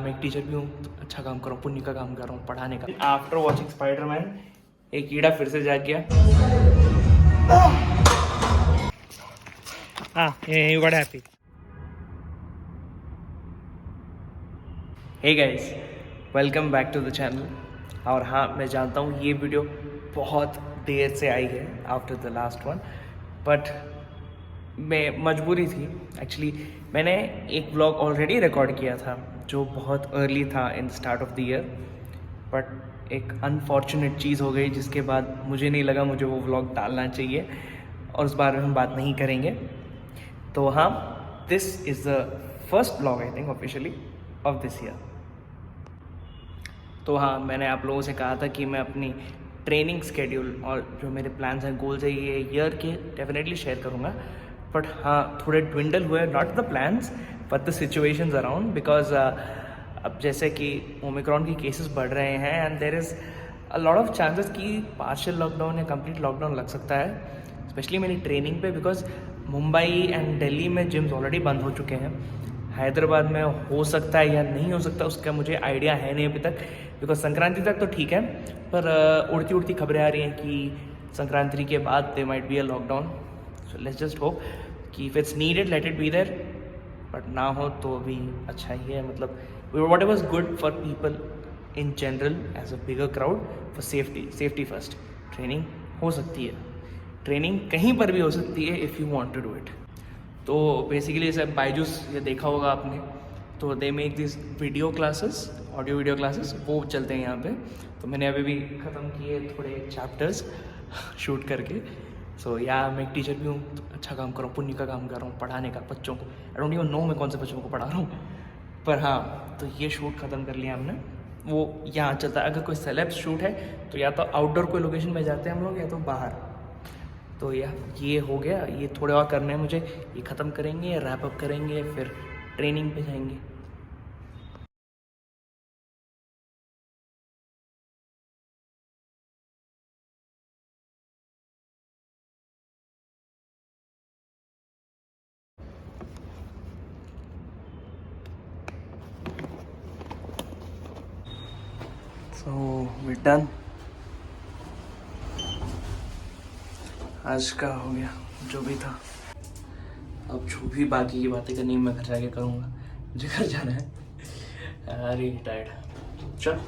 मैं एक टीचर भी हूँ, तो अच्छा काम कर रहा हूँ, पुण्य का काम कर रहा हूँ, पढ़ाने का। आफ्टर वॉचिंग स्पाइडरमैन एक कीड़ा फिर से जाग गया। You got happy. Hey guys, welcome back to the channel. और हाँ, मैं जानता हूँ ये वीडियो बहुत देर से आई है after the last one, but मैं मजबूरी थी एक्चुअली। मैंने एक व्लॉग ऑलरेडी रिकॉर्ड किया था जो बहुत अर्ली था in the start of the year, but एक अनफॉर्चुनेट चीज़ हो गई जिसके बाद मुझे नहीं लगा मुझे वो व्लॉग डालना चाहिए, और उस बारे में हम बात नहीं करेंगे। तो हाँ, this is the first vlog I think officially of this year. तो हाँ, मैंने आप लोगों से कहा था कि मैं अपनी ट्रेनिंग स्केड्यूल और जो मेरे प्लान्स हैं, गोल्स है ये ईयर के, डेफिनेटली शेयर करूँगा। बट हाँ, थोड़े ट्विंडल हुए, not the plans but the situations around, because अब जैसे कि ओमिक्रॉन की केसेस बढ़ रहे हैं and there is a lot of chances कि पार्शियल लॉकडाउन या कंप्लीट लॉकडाउन लग सकता है, स्पेशली मेरी ट्रेनिंग पे, बिकॉज मुंबई एंड दिल्ली में जिम्स ऑलरेडी बंद हो चुके हैं। हैदराबाद में हो सकता है या नहीं हो सकता उसका मुझे आइडिया है नहीं अभी तक, बिकॉज संक्रांति तक तो ठीक है, पर उड़ती उड़ती खबरें आ रही हैं कि संक्रांति के बाद they might be a lockdown. So let's just hope कि if it's needed let it be there, but ना हो तो भी अच्छा ही है। मतलब whatever is good for people in general as a bigger crowd, for safety first. Training हो सकती है, ट्रेनिंग कहीं पर भी हो सकती है if you want to do it. तो बेसिकली सब बायजूस ये देखा होगा आपने, तो they make this video classes, audio video classes, वो चलते हैं यहाँ पे। तो मैंने अभी भी ख़त्म किए थोड़े चैप्टर्स शूट करके। सो या मैं एक टीचर भी हूँ, तो अच्छा काम कर रहा हूँ, पुण्य का काम कर रहा हूँ, पढ़ाने का बच्चों को। आई डोंट इवन नो मैं कौन से बच्चों को पढ़ा रहा हूँ, पर हाँ, तो ये शूट ख़त्म कर लिया हमने। वो यहाँ चलता है, अगर कोई सेलेब्स शूट है तो या तो आउटडोर कोई लोकेशन में जाते हैं हम लोग, या तो बाहर। तो ये हो गया, ये थोड़े और करने हैं मुझे, ये ख़त्म करेंगे, रैप अप करेंगे, फिर ट्रेनिंग पे जाएंगे। सो वी डन, आज का हो गया जो भी था। अब जो भी बाकी की बातें करनी मैं घर जाके करूँगा, मुझे घर जाना है, अरे टायर्ड। चल,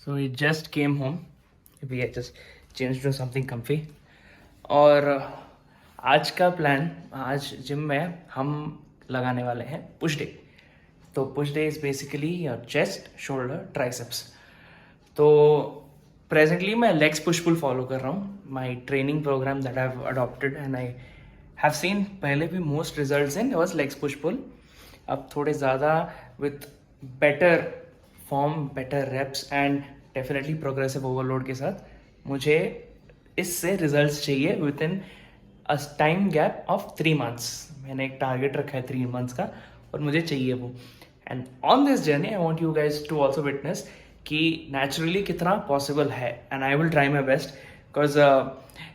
so we just came home, we I just change to something comfy. और आज का प्लान, आज जिम में हम लगाने वाले हैं पुश डे। तो push day is basically chest, shoulder, triceps. तो प्रेजेंटली मैं लेग्स पुश पुल फॉलो कर रहा हूँ, my training program that I have adopted and I have seen पहले भी most results in was legs push pull. अब थोड़े ज़्यादा with better form, better reps and definitely progressive overload के साथ मुझे इससे रिजल्ट्स चाहिए with in a time gap of 3 months। मैंने एक टारगेट रखा है 3 months का, और मुझे चाहिए वो। And on this journey I want you guys to also witness कि नेचुरली कितना पॉसिबल है, and I will try my best. Because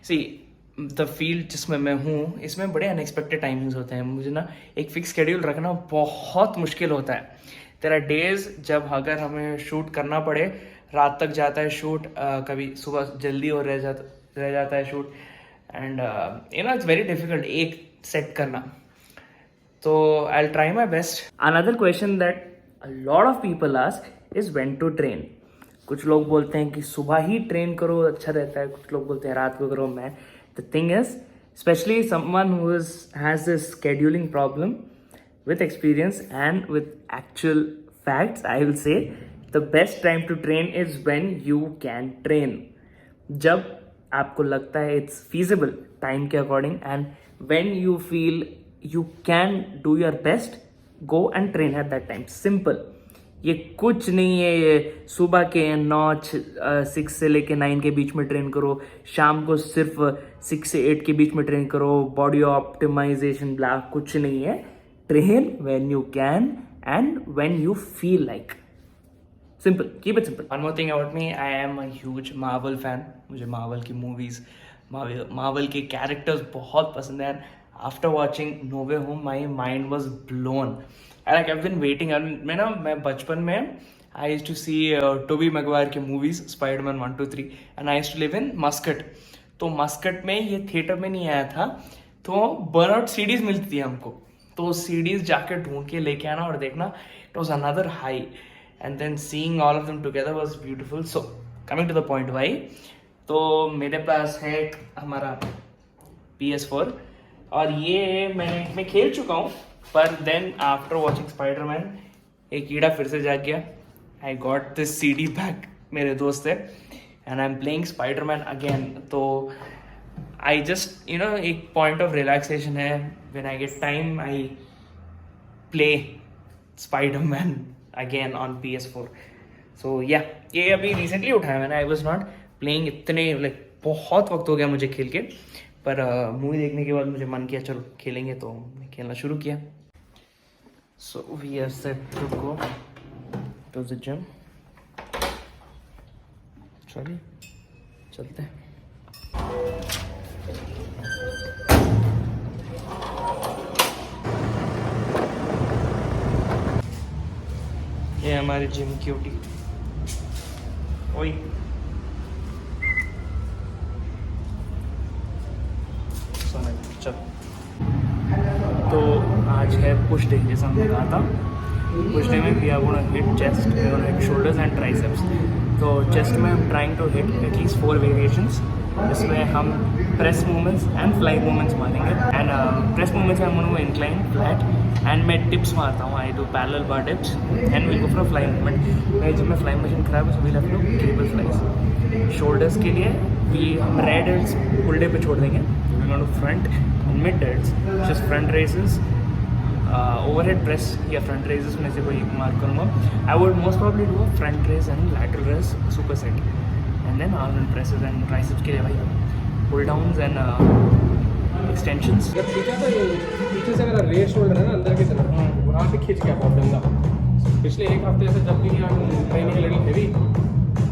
see, the field जिसमें मैं हूँ इसमें बड़े अनएक्सपेक्टेड टाइमिंग्स होते हैं। मुझे ना एक फिक्स शेड्यूल रखना बहुत मुश्किल होता है। देयर आर डेज जब अगर हमें शूट करना पड़े, रात तक जाता है शूट, कभी सुबह जल्दी और रह जाता है shoot, and you know it's very difficult एक सेट करना। तो I will try my best. Another question that a lot of people ask is when to train. कुछ लोग बोलते हैं कि सुबह ही ट्रेन करो अच्छा रहता है, कुछ लोग बोलते हैं रात को करो। मैं the thing is, specially someone who has this scheduling problem, with experience and with actual facts, I will say the best time to train is when you can train, जब आपको लगता है इट्स feasible टाइम के according, and when you feel you can do your best, go and train at that time, simple। ये कुछ नहीं है, ये सुबह के 6 से लेके 9 के बीच में ट्रेन करो, शाम को सिर्फ 6 से 8 के बीच में ट्रेन करो, बॉडी ऑप्टिमाइजेशन ब्ला, कुछ नहीं है। Train when you can and when you feel like, simple, keep it simple। One more thing about me, I am a huge Marvel fan। मुझे मार्वल की मूवीज़, मार्वल के कैरेक्टर्स बहुत पसंद हैं। after watching No Way Home, my mind was blown. And like I've been waiting. मैं बचपन में I used to see Tobey Maguire के movies, Spider-Man 1, 2, 3, and I used to live in Muscat. तो Muscat में ये थिएटर में नहीं आया था, तो बर्नआउट सीडीज मिलती थी हमको, तो सीडीज जाके ढूंढ के लेके आना और देखना. It was another high, and then seeing all of them together was beautiful. So coming to the point भाई, तो मेरे पास है हमारा PS4 और ये मैं खेल चुका हूँ, पर देन आफ्टर वॉचिंग स्पाइडरमैन एक कीड़ा फिर से जाग गया. I got this CD back, मेरे दोस्त है, and I am playing Spiderman again. तो आई जस्ट एक पॉइंट ऑफ रिलैक्सेशन है. When I get time I play Spiderman again on PS4. सो या ये अभी रिसेंटली उठाया मैंने. आई वॉज नॉट प्लेइंग इतने लाइक बहुत वक्त हो गया मुझे खेल के, पर मूवी देखने के बाद मुझे मन किया चलो खेलेंगे, तो खेलना शुरू किया. So we are set to go to the gym. चलिए चलते हैं. ये हमारी जिम क्यूटी. ओए चल. तो आज है पुश डे, जैसा हमने कहा था. पुश डे में we are gonna hit chest, we are gonna hit shoulders and triceps. तो चेस्ट में हम trying to hit at least 4 variations, जिसमें हम press movements and fly movements मारेंगे. एंड प्रेस मूवमेंट्स में हम इंक्लाइन फ्लैट, एंड मैं टिप्स मारता हूँ. I do parallel bar dips and will go for fly movement. मैं जब मैं फ्लाई मशीन खराब है, सभी लग लो केबल फ्लाइज. शोल्डर्स के लिए हम रेड हेड्स उल्टे पे छोड़ देंगे. Front mid delts, just front raises, overhead press या फ्रंट रेसेस में से कोई मार्क करूँगा. I would most probably do front raise and lateral raise super set, and then arm and presses and triceps के लिए भाई पुल डाउन्स एंड एक्सटेंशंस. पीछे से अगर रेस शोल्डर है ना अंदर की तरफ, वहाँ पे खींच के बहुत गंदा. पिछले एक हफ्ते से जब भी ट्रेनिंग लिटिल हेवी,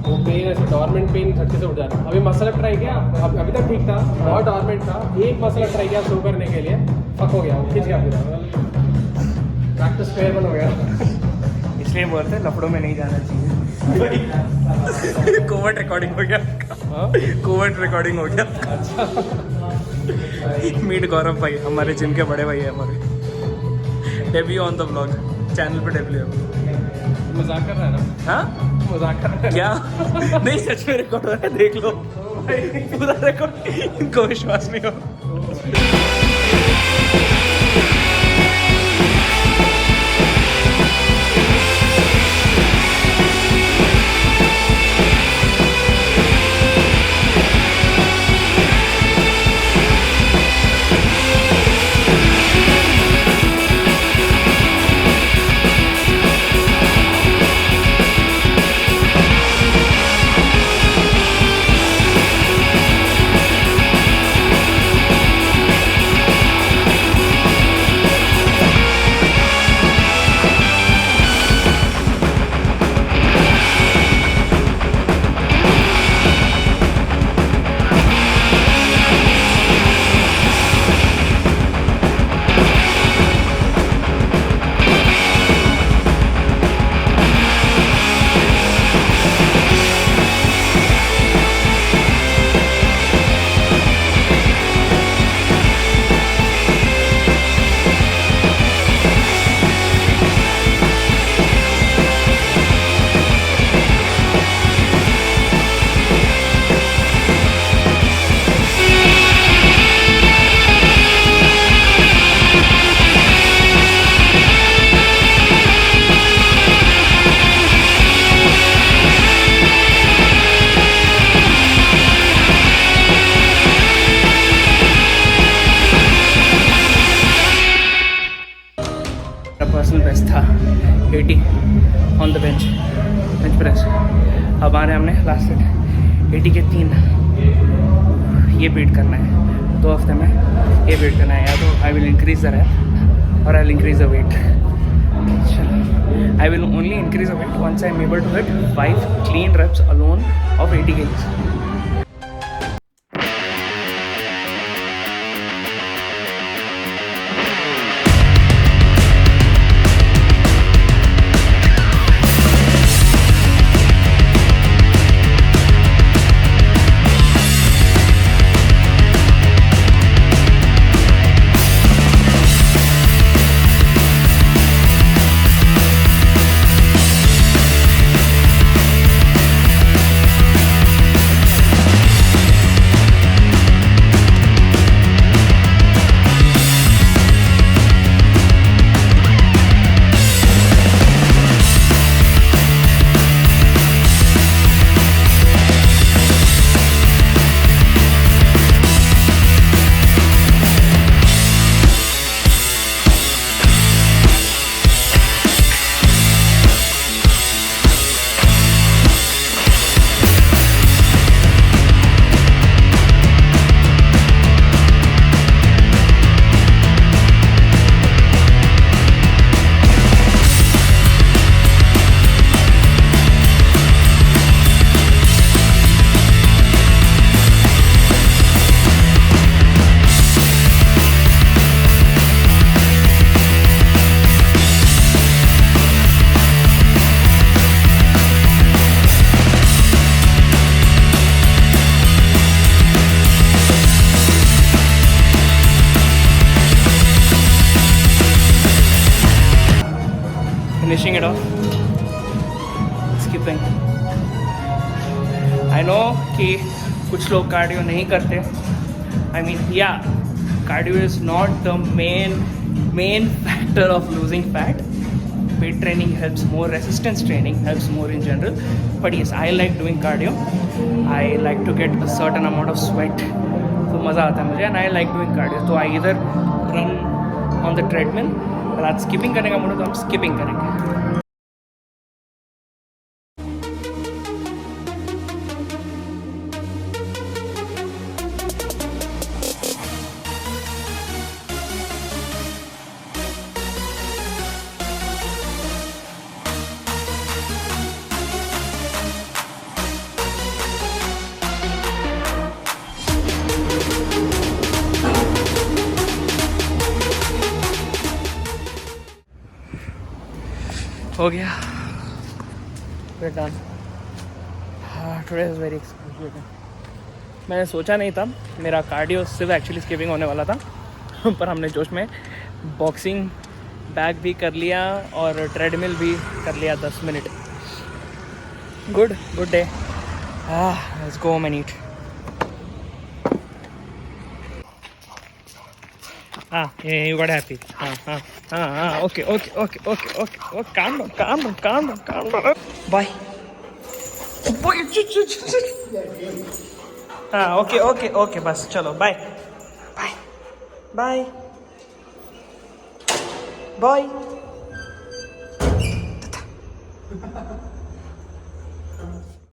वो पेन ऐसे डॉर्मेंट पेन झटके से उठ जा रहा है. अभी मसल ट्राई किया, अभी तक ठीक था, बहुत डॉर्मेंट था. एक मसल ट्राई किया शो करने के लिए, फक हो गया, वो खींच गया पूरा. प्रैक्टिस फेयर बन हो गया. इसलिए बोलते हैं लफड़ों में नहीं जाना चाहिए. कोवर्ट रिकॉर्डिंग हो गया. कोवर्ट रिकॉर्डिंग हो गया. मीट गौरव भाई, हमारे जिम के बड़े भाई है हमारे. Debut on the vlog channel पे डेब्यू है. मजाक कर रहा है ना? हाँ मजाक कर रहा है क्या? नहीं सच में रिकॉर्ड हो रहा है, देख लो पूरा रिकॉर्ड. इनको विश्वास नहीं हो. पर्सनल बेस्ट था 80 ऑन द बेंच प्रेस. अब आ रहे हैं हमने लास्ट सेट 80 के 3. ये बीट करना है 2 हफ्ते में, ये बीट करना है. या तो I will increase the rep और I will increase the weight. I will only increase the weight once I am able to hit 5 clean reps alone of 80 kgs. finishing it off. Skipping. I know कि कुछ लोग cardio नहीं करते. I mean, yeah, cardio is not the main factor of losing fat. Weight training helps more, resistance training helps more in general. But yes, I like doing cardio. I like to get a certain amount of sweat. तो मज़ा आता है मुझे and I like doing cardio. तो I either run on the treadmill, रात skipping करने का mood है तो हम skipping करेंगे. हो गया. We're done. Today is very excruciating. मैंने सोचा नहीं था मेरा कार्डियो सिर्फ एक्चुअली स्किपिंग होने वाला था पर हमने जोश में बॉक्सिंग बैग भी कर लिया और ट्रेडमिल भी कर लिया 10 minute. Good day. Let's go home and eat. You got happy. Okay. Calm down. Bye. Boy, okay. बस चलो. Bye.